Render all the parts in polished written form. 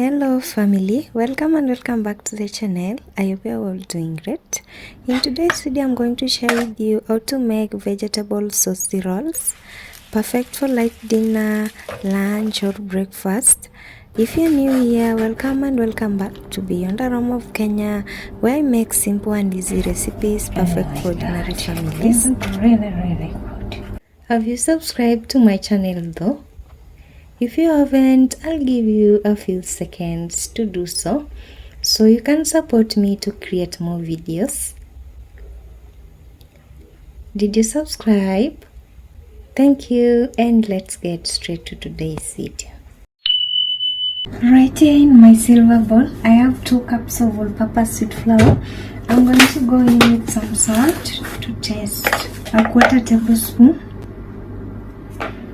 Hello family, welcome and welcome back to the channel. I hope you are all doing great. In today's video I'm going to share with you how to make vegetable saucy rolls, perfect for light dinner, lunch or breakfast. If you're new here, welcome and welcome back to Beyond Aroma of Kenya, where I make simple and easy recipes perfect for ordinary families. Really good. Have you subscribed to my channel though? If you haven't, I'll give you a few seconds to do so you can support me to create more videos. Did you subscribe? Thank you, and let's get straight to today's video. Right here in my silver bowl, I have 2 cups of all-purpose sweet flour. I'm going to go in with some salt to taste, a 1/4 tablespoon.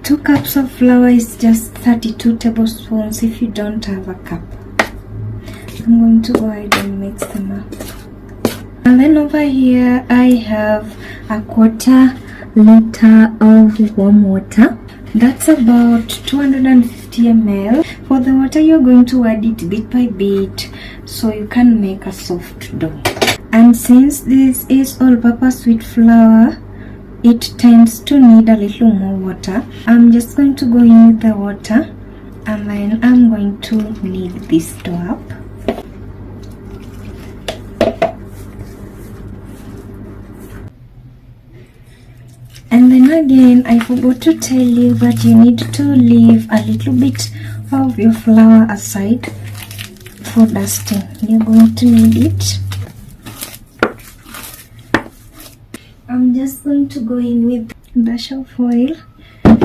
2 cups of flour is just 32 tablespoons if you don't have a cup. I'm going to go ahead and mix them up. And then over here I have a 1/4 liter of warm water. That's about 250 ml. For the water you're going to add it bit by bit so you can make a soft dough. And since this is all-purpose sweet flour, it tends to need a little more water. I'm just going to go in with the water and then I'm going to knead this dough up. And then again, I forgot to tell you that you need to leave a little bit of your flour aside for dusting. You're going to need it. I'm just going to go in with a dash of oil.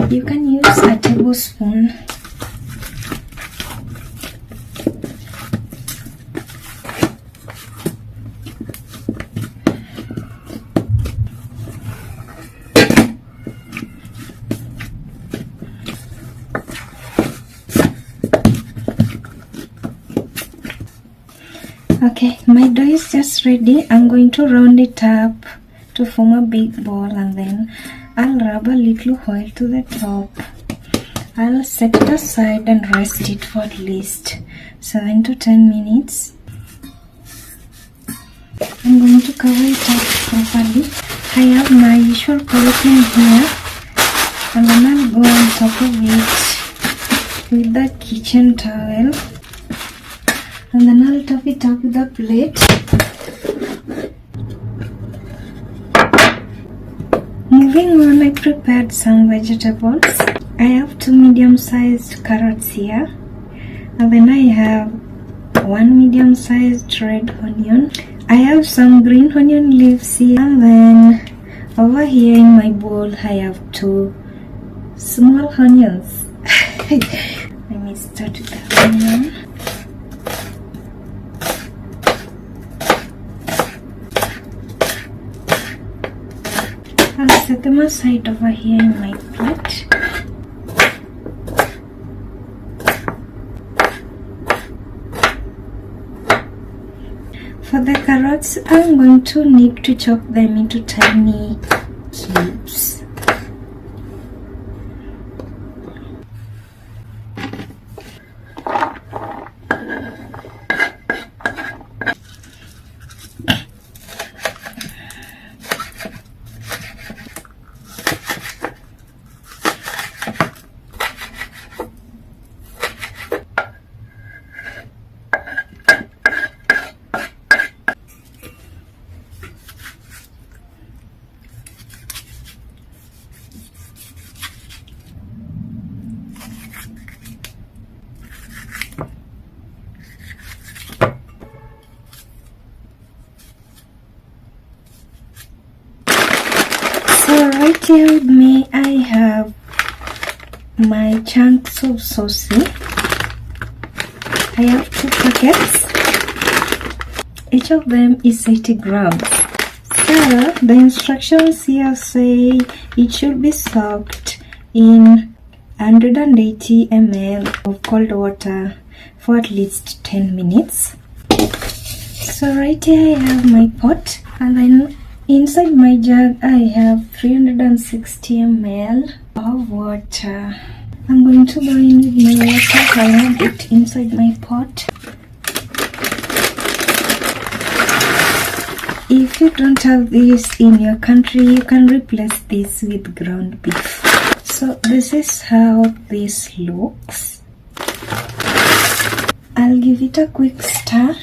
You can use a tablespoon. Okay, my dough is just ready. I'm going to round it up to form a big ball, and then I'll rub a little oil to the top. I'll set it aside and rest it for at least 7 to 10 minutes. I'm going to cover it up properly. I have my usual polythene here, and then I'll go on top of it with the kitchen towel, and then I'll top it up with a plate. Moving on, I prepared some vegetables. I have 2 medium-sized carrots here, and then I have 1 medium-sized red onion. I have some green onion leaves here, and then over here in my bowl I have 2 small onions. Let me start with the onion. I'll set them aside over here in my plate. For the carrots, I'm going to need to chop them into tiny cubes. So right here with me I have my chunks of saucy. I have 2 packets. Each of them is 80 grams. So the instructions here say it should be soaked in 180 ml of cold water for at least 10 minutes. So right here I have my pot, and then inside my jug I have 360 ml of water. I'm going to go in with my water. I have it inside my pot. If you don't have this in your country, you can replace this with ground beef. So this is how this looks. I'll give it a quick stir.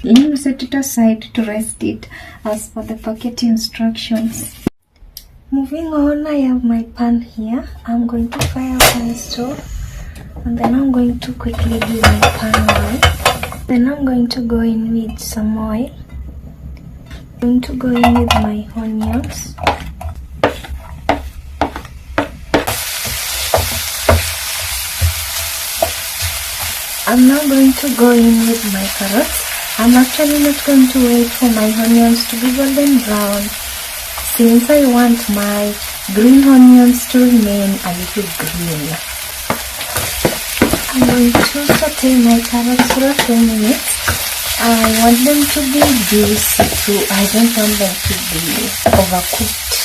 Let me set it aside to rest it as per the packet instructions. Moving on, I have my pan here. I'm going to fire up my stove, and then I'm going to quickly give my pan oil. Then I'm going to go in with some oil. I'm going to go in with my onions. I'm now going to go in with my carrots. I'm actually not going to wait for my onions to be golden brown, since I want my green onions to remain a little green. I'm going to saute my carrots for a few minutes. I want them to be juicy too. I don't want them to be overcooked.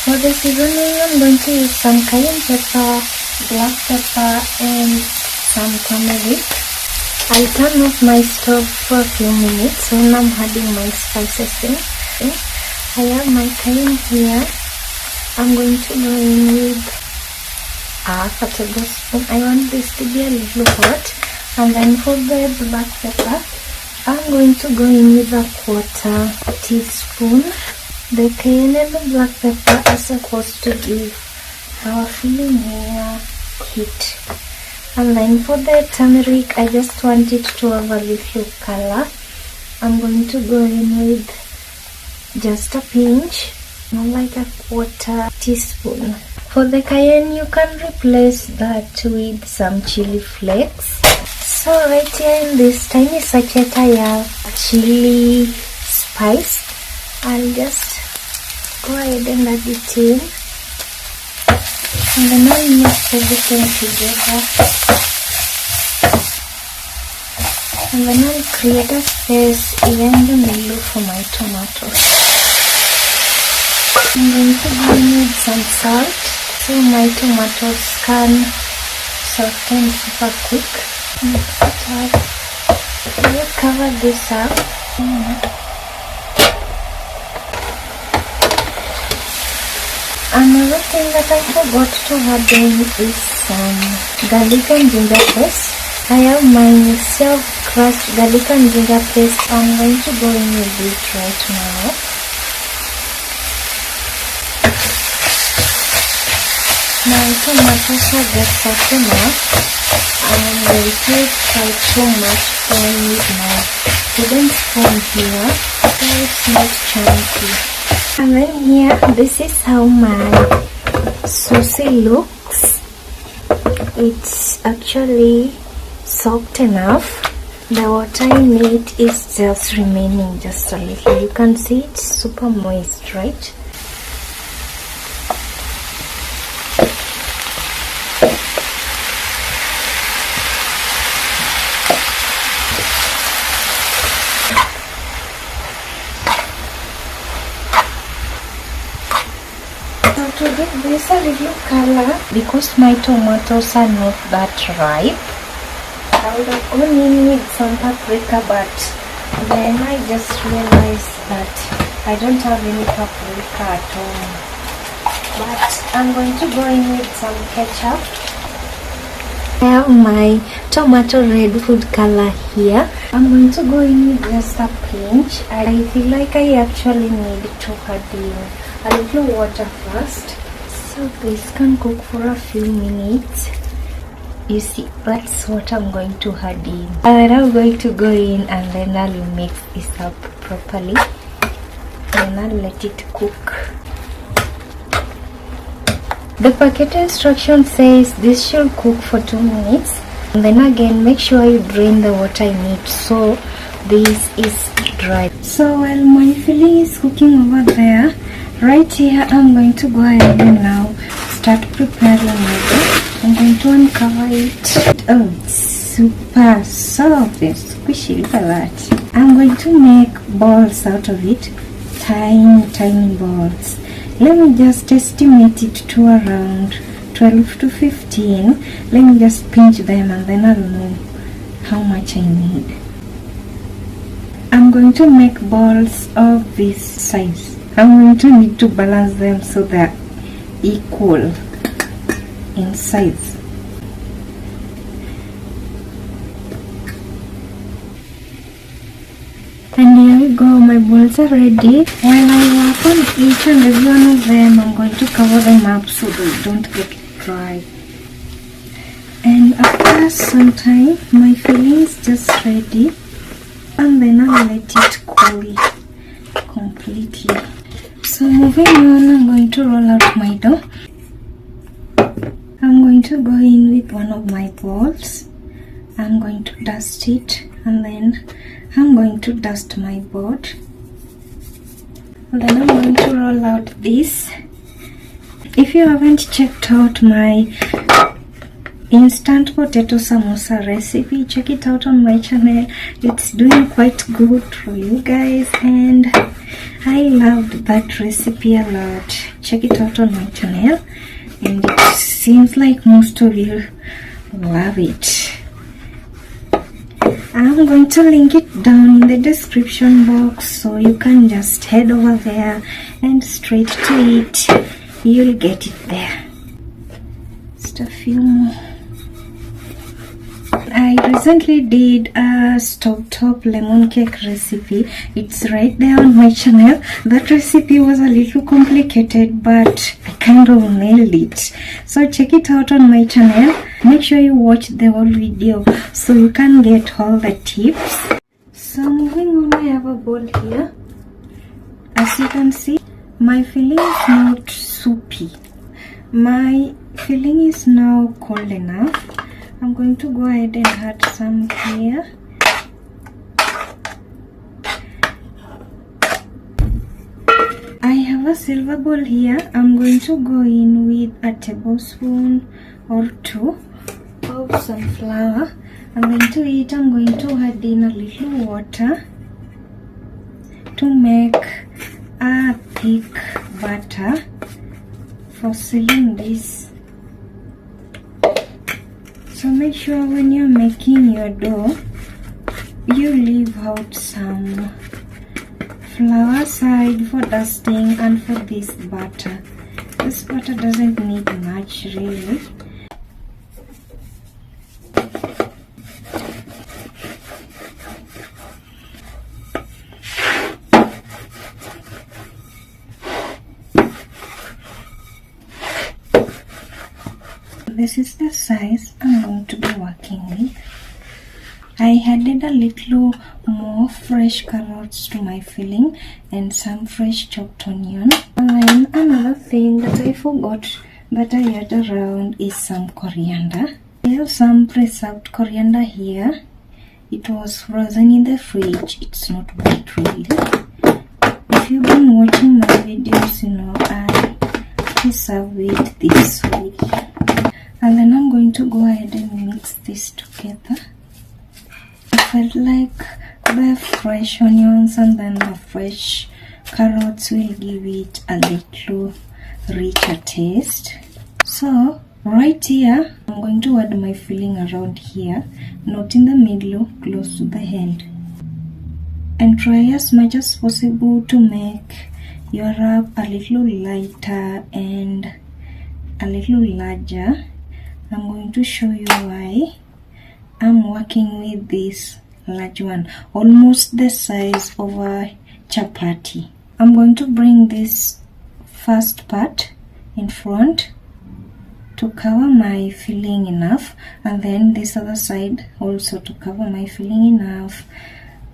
For the seasoning, I'm going to use some cayenne pepper, black pepper, and some turmeric. I'll turn off my stove for a few minutes when I'm adding my spices in. I have my cayenne here. I'm going to go in with half a tablespoon. I want this to be a little hot. And then for the black pepper, I'm going to go in with a quarter teaspoon. The cayenne and the black pepper are supposed to give our filling here heat. And then for the turmeric, I just want it to have a little color. I'm going to go in with just a pinch, not like a quarter teaspoon. For the cayenne, you can replace that with some chili flakes. So right here in this tiny sachet, I have chili spice. I'll just go ahead and add it in, and then I'll mix everything together, and then I'll create a space here in the middle for my tomatoes. I'm going to go in with some salt so my tomatoes can soften super quick. Mix it up. I'll cover this up. Another thing that I forgot to add in is some garlic and ginger paste. I have my self-crushed garlic and ginger paste. I'm going to go in with it right now. My tomatoes are just soft enough. I'm going to try to mash them with my wooden spoon here so it's not chunky. And then here, this is how my saucy looks. It's actually soaked enough. The water in it is just remaining just a little. You can see it's super moist, right? To give this a little color, because my tomatoes are not that ripe, I would have gone in with some paprika, but then I just realized that I don't have any paprika at home. But I'm going to go in with some ketchup. I have my tomato red food color here. I'm going to go in with just a pinch. I feel like I actually need to add in a little water first, so this can cook for a few minutes. You see, that's what I'm going to add in. And I'm going to go in and then I'll mix this up properly, and I'll let it cook. The packet instruction says this should cook for 2 minutes, and then again make sure you drain the water in it so this is dry. So while my filling is cooking over there, right here I'm going to go ahead and now start preparing it. I'm going to uncover it. Oh, it's super soft and squishy. Look at that. I'm going to make balls out of it. Tiny balls. Let me just estimate it to around 12 to 15. Let me just pinch them and then I'll know how much I need. I'm going to make balls of this size. I'm going to need to balance them so they're equal in size. And here we go, my balls are ready. While I work on each and every one of them, I'm going to cover them up so they don't get dry. And after some time, my filling is just ready. And then I'll let it cool completely. So moving on, I'm going to roll out my dough. I'm going to go in with one of my balls. I'm going to dust it and then I'm going to dust my board. And then I'm going to roll out this. If you haven't checked out my instant potato samosa recipe, check it out on my channel. It's doing quite good for you guys and I loved that recipe a lot. Check it out on my channel and it seems like most of you love it. I'm going to link it down in the description box so you can just head over there and straight to it. You'll get it there. Just a few more. I recently did a stovetop lemon cake recipe. It's right there on my channel. That recipe was a little complicated, but I kind of nailed it. So check it out on my channel. Make sure you watch the whole video so you can get all the tips. So moving on, I have a bowl here. As you can see, my filling is not soupy. My filling is now cold enough. I'm going to go ahead and add some here. I have a silver bowl here. I'm going to go in with a tablespoon or two of some flour. And then to it, I'm going to add in a little water to make a thick batter for sealing this. So make sure when you're making your dough, you leave out some flour side for dusting and for this butter. This butter doesn't need much really. This is the size I'm going to be working with. I added a little more fresh carrots to my filling and some fresh chopped onion. And then another thing that I forgot that I add around is some coriander. I have some preserved coriander here. It was frozen in the fridge. It's not bad really. If you've been watching my videos, you know I preserve it this way. And then I'm going to go ahead and mix this together. I felt like the fresh onions and then the fresh carrots will give it a little richer taste. So right here, I'm going to add my filling around here, not in the middle, close to the end. And try as much as possible to make your wrap a little lighter and a little larger. I'm going to show you why I'm working with this large one, almost the size of a chapati. I'm going to bring this first part in front to cover my filling enough, and then this other side also to cover my filling enough.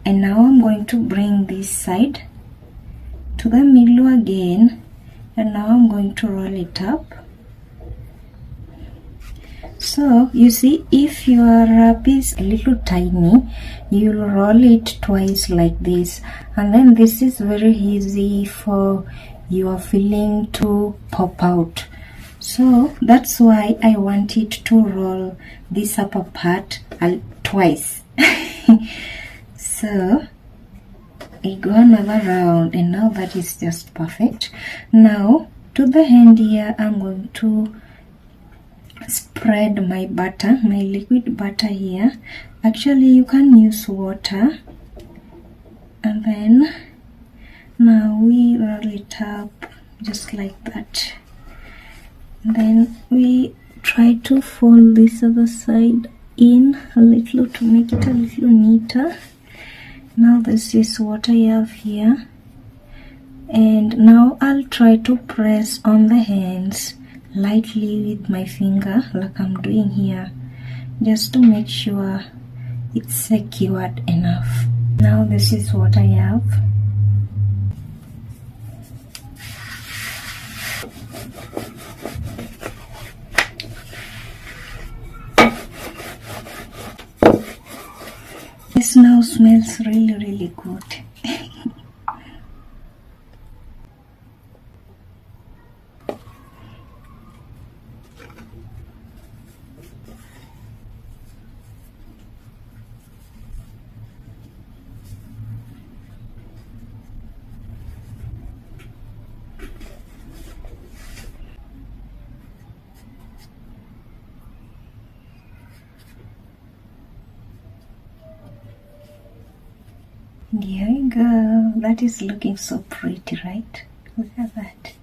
And now I'm going to bring this side to the middle again, and now I'm going to roll it up. So you see, if your wrap is a little tiny, you'll roll it twice like this, and then this is very easy for your filling to pop out. So that's why I wanted to roll this upper part twice. So I go another round, and now that is just perfect. Now to the end here, I'm going to spread my butter, my liquid butter here. Actually you can use water, and then now we roll it up just like that. And then we try to fold this other side in a little to make it a little neater. Now this is what I have here, and now I'll try to press on the hands lightly with my finger like I'm doing here, just to make sure it's secured enough. Now this is what I have. This now smells really good. There we go. That is looking so pretty, right? Look at that.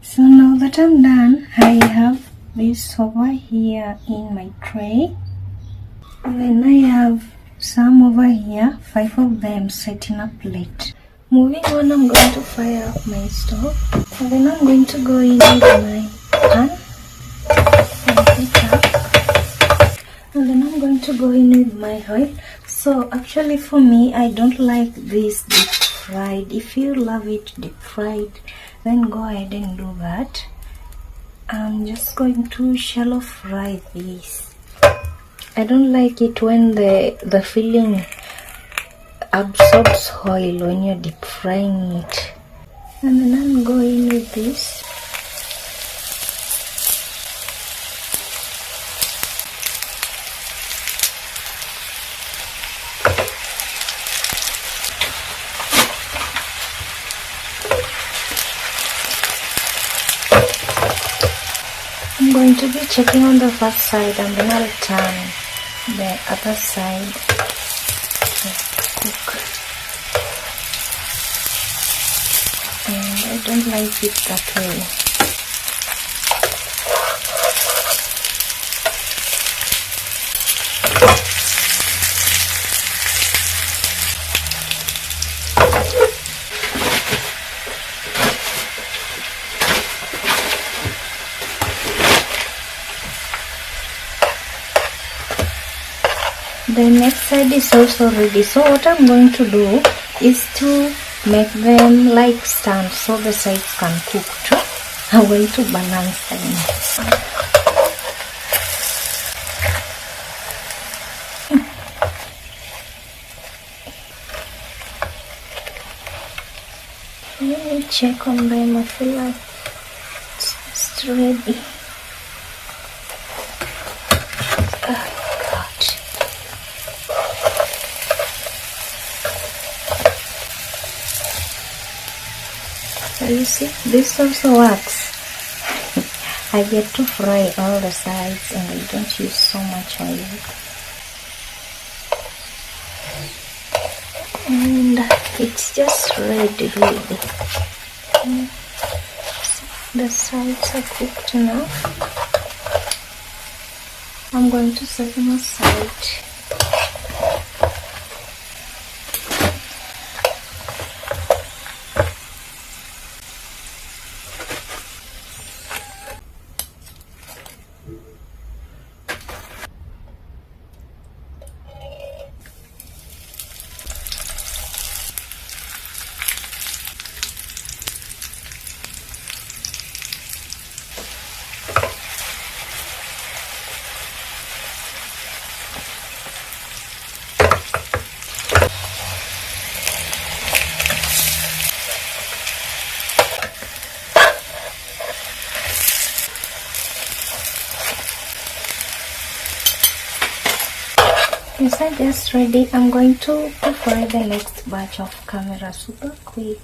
So now that I'm done, I have this over here in my tray, and then I have some over here, 5 of them set in a plate. Moving on, I'm going to fire up my stove, and then I'm going to go in with my pan and heat up, and then I'm going to go in with my oil. So actually for me, I don't like this deep fried. If you love it deep fried, then go ahead and do that. I'm just going to shallow fry this. I don't like it when the filling absorbs oil when you're deep frying it. And then I'm going with this. I'm going to be checking on the first side, and then I'll turn the other side to cook. And I don't like it that way. The next side is also ready. So what I'm going to do is to make them like stand so the sides can cook too. I'm going to balance them. Let me check on them. I feel like it's ready. You see, this also works. I get to fry all the sides and I don't use so much oil. And it's just ready really. The sides are cooked enough. I'm going to set them aside. Yes, I'm just ready. I'm going to fry the next batch of camera super quick.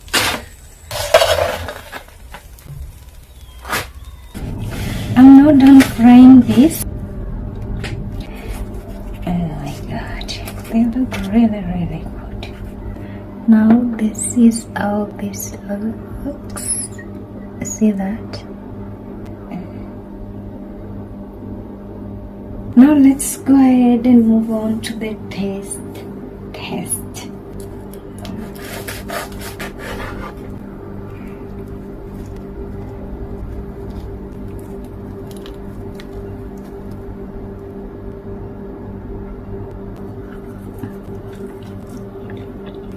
I'm now done frying this. Oh my god, they look really good. Now this is how this looks. See that? Now let's go ahead and move on to the taste.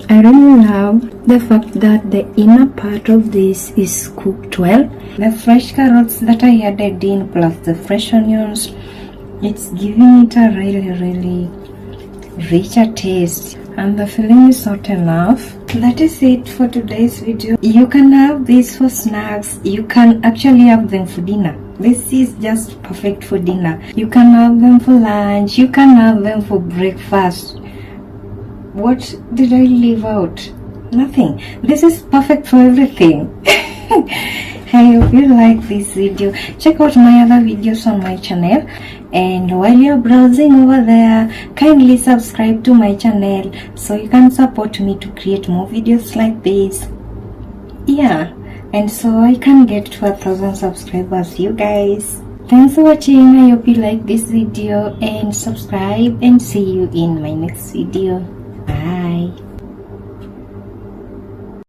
I really love the fact that the inner part of this is cooked well. The fresh carrots that I added in plus the fresh onions, it's giving it a really richer taste, and the filling is hot enough. That is it for today's video. You can have this for snacks. You can actually have them for dinner. This is just perfect for dinner. You can have them for lunch. You can have them for breakfast. What did I leave out? Nothing. This is perfect for everything. I hope you like this video. Check out my other videos on my channel, and while you're browsing over there, kindly subscribe to my channel so you can support me to create more videos like this. Yeah, and so I can get to 1,000 subscribers, you guys. Thanks for watching. I hope you like this video and subscribe, and see you in my next video. Bye.